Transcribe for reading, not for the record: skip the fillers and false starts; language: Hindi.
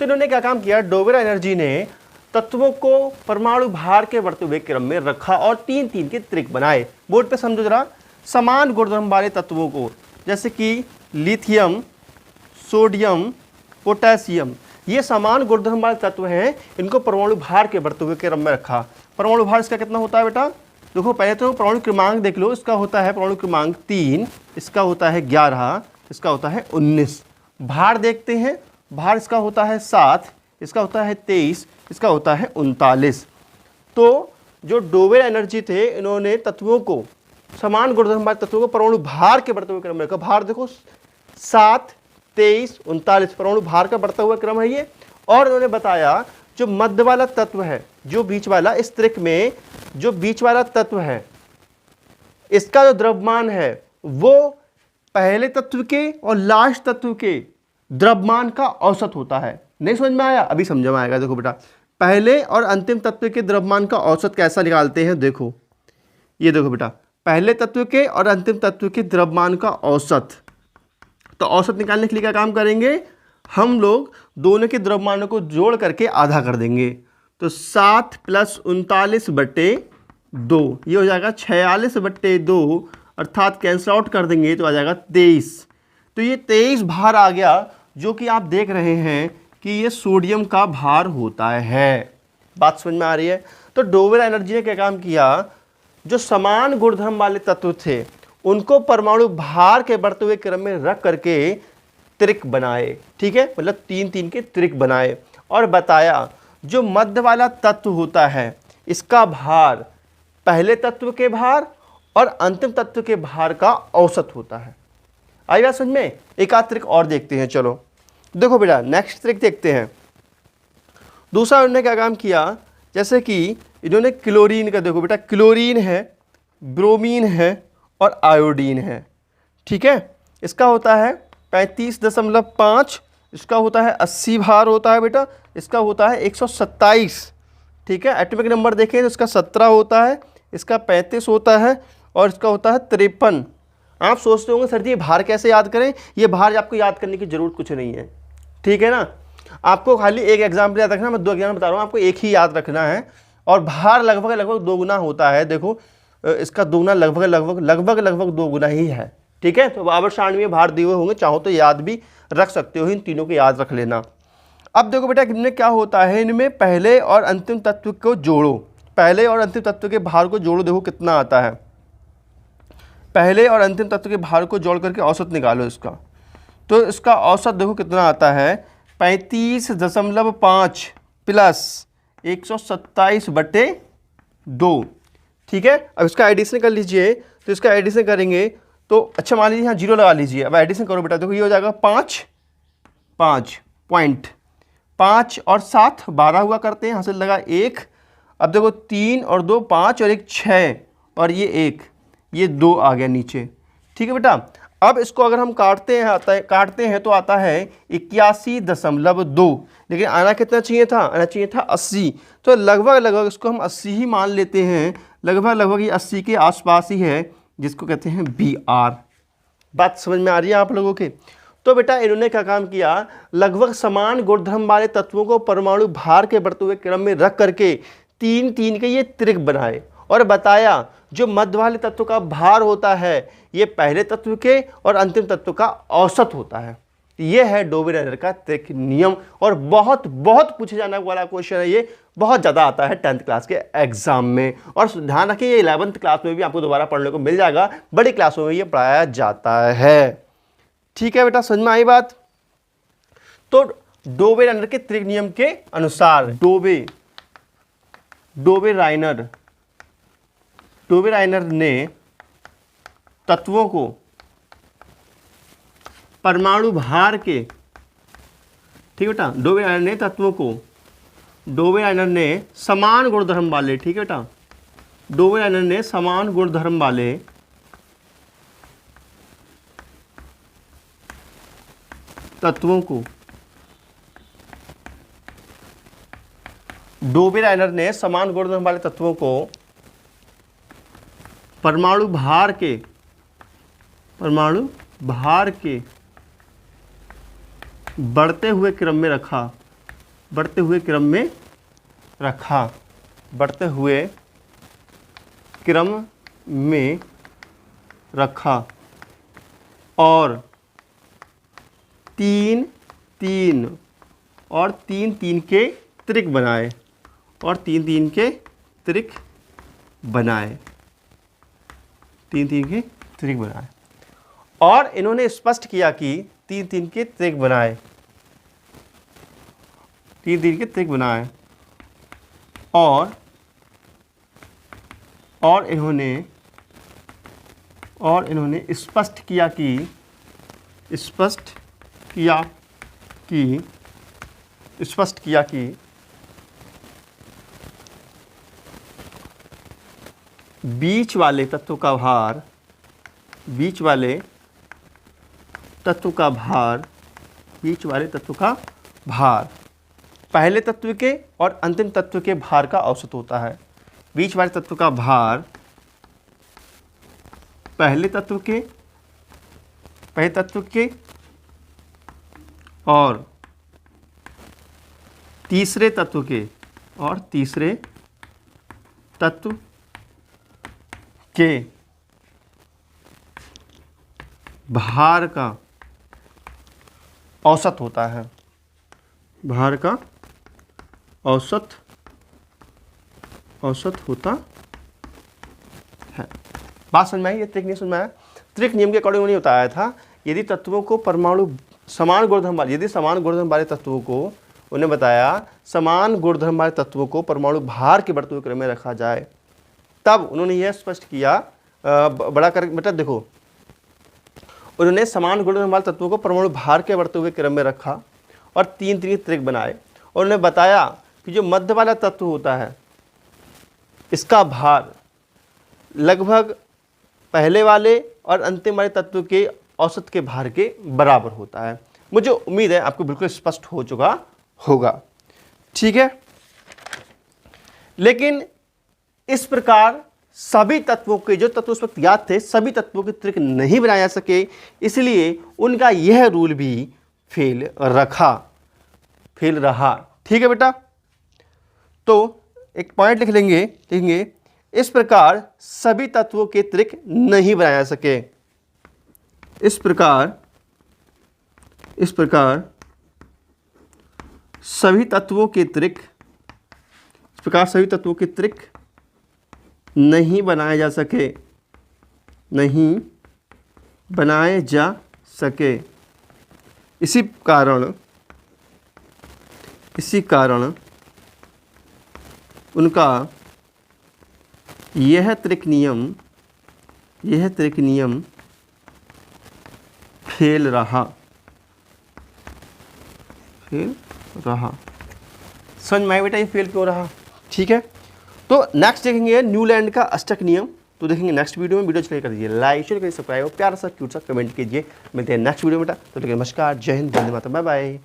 तो इन्होंने क्या काम किया, डोबेरा एनर्जी ने तत्वों को परमाणु भार के बढ़ते हुए क्रम में रखा और 3-3 के त्रिक बनाए। बोर्ड पे समझो जरा, समान गुणधर्म वाले तत्वों को, जैसे कि लिथियम, सोडियम, पोटेशियम, ये समान गुणधर्म वाले तत्व हैं, इनको परमाणु भार के बढ़ते हुए क्रम में रखा। परमाणु भार इसका कितना होता है बेटा, देखो पहले तो परमाणु क्रमांक देख लो, इसका होता है परमाणु क्रमांक 3, इसका होता है 11, इसका होता है 19। भार देखते हैं, भार इसका होता है 7, इसका होता है 23, इसका होता है 39। तो जो डोबेरा एनर्जी थे, इन्होंने तत्वों को, समान गुणधर्म वाले तत्वों को परमाणु भार के बढ़ते हुए क्रम में रखा। भार देखो 7, 23, 39 परमाणु भार का बढ़ता हुआ क्रम है ये। और उन्होंने बताया जो मध्य वाला तत्व है, जो बीच वाला, इस त्रिक में जो बीच वाला तत्व है, इसका जो द्रव्यमान है वो पहले तत्व के और लास्ट तत्व के द्रव्यमान का औसत होता है। नहीं समझ में आया? अभी समझ में आएगा। देखो बेटा, पहले और अंतिम तत्व के द्रव्यमान का औसत कैसा निकालते हैं, देखो ये देखो बेटा, पहले तत्व के और अंतिम तत्व के द्रव्यमान का औसत। तो औसत निकालने के लिए क्या काम करेंगे, हम लोग दोनों के द्रव्यमानों को जोड़ करके आधा कर देंगे। तो 7 + 39/2 ये हो जाएगा 46/2, अर्थात कैंसिल आउट कर देंगे तो आ जाएगा 23। तो ये 23 भार आ गया, जो कि आप देख रहे हैं कि ये सोडियम का भार होता है। बात समझ में आ रही है? तो डोबेरा एनर्जी ने क्या काम किया, जो समान गुणधर्म वाले तत्व थे उनको परमाणु भार के बढ़ते हुए क्रम में रख करके त्रिक बनाए। ठीक है, मतलब 3-3 के त्रिक बनाए और बताया जो मध्य वाला तत्व होता है इसका भार पहले तत्व के भार और अंतिम तत्व के भार का औसत होता है। आई बात समझ में? एक आध त्रिक और देखते हैं। चलो देखो बेटा, नेक्स्ट त्रिक देखते हैं। दूसरा उन्होंने क्या काम किया, जैसे कि इन्होंने क्लोरीन का, देखो बेटा क्लोरीन है, ब्रोमीन है और आयोडीन है। ठीक है, इसका होता है 35.5, इसका होता है 80 भार होता है बेटा, इसका होता है 127। ठीक है, एटॉमिक नंबर देखें तो इसका 17 होता है, इसका 35 होता है और इसका होता है 53। आप सोचते होंगे सर जी ये भार कैसे याद करें, ये भार आपको याद करने की जरूरत कुछ नहीं है। ठीक है ना, आपको खाली एक एग्जाम्पल याद रखना, मैं 2 एग्जाम्पल बता रहा हूँ, आपको एक ही याद रखना है। और भार लगभग 2 गुना होता है। देखो इसका दोगुना लगभग 2 गुना ही है। ठीक है, तो बाबर सारणी में भार दिए हुए होंगे, चाहो तो याद भी रख सकते हो, इन तीनों को याद रख लेना। अब देखो बेटा, इनमें क्या होता है, इनमें पहले और अंतिम तत्व को जोड़ो, पहले और अंतिम तत्व के भार को जोड़ो, देखो कितना आता है। पहले और अंतिम तत्व के भार को जोड़ करके औसत निकालो इसका, तो इसका औसत देखो कितना आता है, 35.5 + 127/2। ठीक है, अब इसका एडिशन कर लीजिए, तो इसका एडिशन करेंगे तो अच्छा मान लीजिए यहाँ 0 लगा लीजिए। अब एडिशन करो बेटा, देखो ये हो जाएगा 5 और 7 12 हुआ करते हैं, यहाँ से लगा 1। अब देखो 3 और 2 5 और 1 6 और ये 1, ये 2 आ गया नीचे। ठीक है बेटा, अब इसको अगर हम काटते हैं तो आता है 81.2, लेकिन आना कितना चाहिए था, आना चाहिए था 80। तो लगभग इसको हम 80 ही मान लेते हैं, लगभग ये 80 के आसपास ही है, जिसको कहते हैं BR। बात समझ में आ रही है आप लोगों के? तो बेटा इन्होंने क्या काम किया, लगभग समान गुणधर्म वाले तत्वों को परमाणु भार के बढ़ते हुए क्रम में रख करके 3-3 के ये त्रिक बनाए और बताया जो मध्य वाले तत्व का भार होता है ये पहले तत्व के और अंतिम तत्व का औसत होता है। ये है डोबेरा एनर्जी का त्रिक नियम, और बहुत पूछे जाने वाला क्वेश्चन है ये, बहुत ज़्यादा आता है 10th क्लास के एग्जाम में। और ध्यान रखिए ये 11th क्लास में भी आपको दोबारा पढ़ने को मिल जाएगा, बड़ी क्लासों में ये पढ़ाया जाता है। ठीक है बेटा, समझ में आई बात? तो डोबेरा एनर्जी के त्रिक नियम के अनुसार डोबेराइनर ने तत्वों को परमाणु भार के, ठीक है बेटा, डोबेराइनर ने समान गुणधर्म वाले, ठीक है बेटा, डोबेराइनर ने समान गुणधर्म वाले तत्वों को, डोबेराइनर ने समान गुणधर्म वाले तत्वों को परमाणु भार के बढ़ते हुए क्रम में रखा। बढ़ते हुए क्रम में रखा, बढ़ते हुए क्रम में रखा और 3 3 और 3 3 के त्रिक बनाए, और 3 3 के त्रिक बनाए, 3 3 के त्रिक बनाए। और इन्होंने स्पष्ट किया कि 3 3 के त्रिक बनाए, 3 3 के त्रिक बनाए, और इन्होंने स्पष्ट किया कि बीच वाले तत्व का भार, बीच वाले तत्व का भार पहले तत्व के और अंतिम तत्व के भार का औसत होता है। बीच वाले तत्व का भार पहले तत्व के और तीसरे तत्व के भार का औसत होता है, भार का औसत होता है। बात समझ में आई? ये त्रिक नियम समझ में आया? त्रिक नियम के अकॉर्डिंग नहीं बताया था, यदि तत्वों को परमाणु समान गुणधर्म वाले तत्वों को, उन्हें बताया समान गुणधर्म वाले तत्वों को परमाणु भार के बढ़ते हुए क्रम में रखा जाए, तब उन्होंने यह स्पष्ट किया, बड़ा कर बेटा देखो, उन्होंने समान गुणधर्म वाले तत्वों को परमाणु भार के बढ़ते हुए क्रम में रखा और 3 3 त्रिक बनाए, और उन्होंने बताया कि जो मध्य वाला तत्व होता है इसका भार लगभग पहले वाले और अंतिम वाले तत्व के औसत के भार के बराबर होता है। मुझे उम्मीद है आपको बिल्कुल स्पष्ट हो चुका होगा, ठीक है। लेकिन इस प्रकार सभी तत्वों के, जो तत्व उस वक्त याद थे, सभी तत्वों के त्रिक नहीं बनाए जा सके, इसलिए उनका यह रूल भी फेल रहा। ठीक है बेटा, तो एक पॉइंट लिख लेंगे, इस प्रकार सभी तत्वों के त्रिक नहीं बनाए जा सके। इस प्रकार सभी तत्वों के त्रिक नहीं बनाए जा सके। इसी कारण उनका यह त्रिक नियम फेल रहा। समझ में आया बेटा ये फेल क्यों रहा? ठीक है, तो नेक्स्ट देखेंगे न्यूलैंड का अष्टक नियम। तो देखेंगे नेक्स्ट वीडियो में। वीडियो अच्छी लगे कर दीजिए लाइक, शेयर करिए, सब्सक्राइब और प्यारा सा क्यूट सा कमेंट कीजिए। मिलते हैं नेक्स्ट वीडियो में बेटा। तो नमस्कार, जय हिंद, वंदे मातरम, बाय बाय।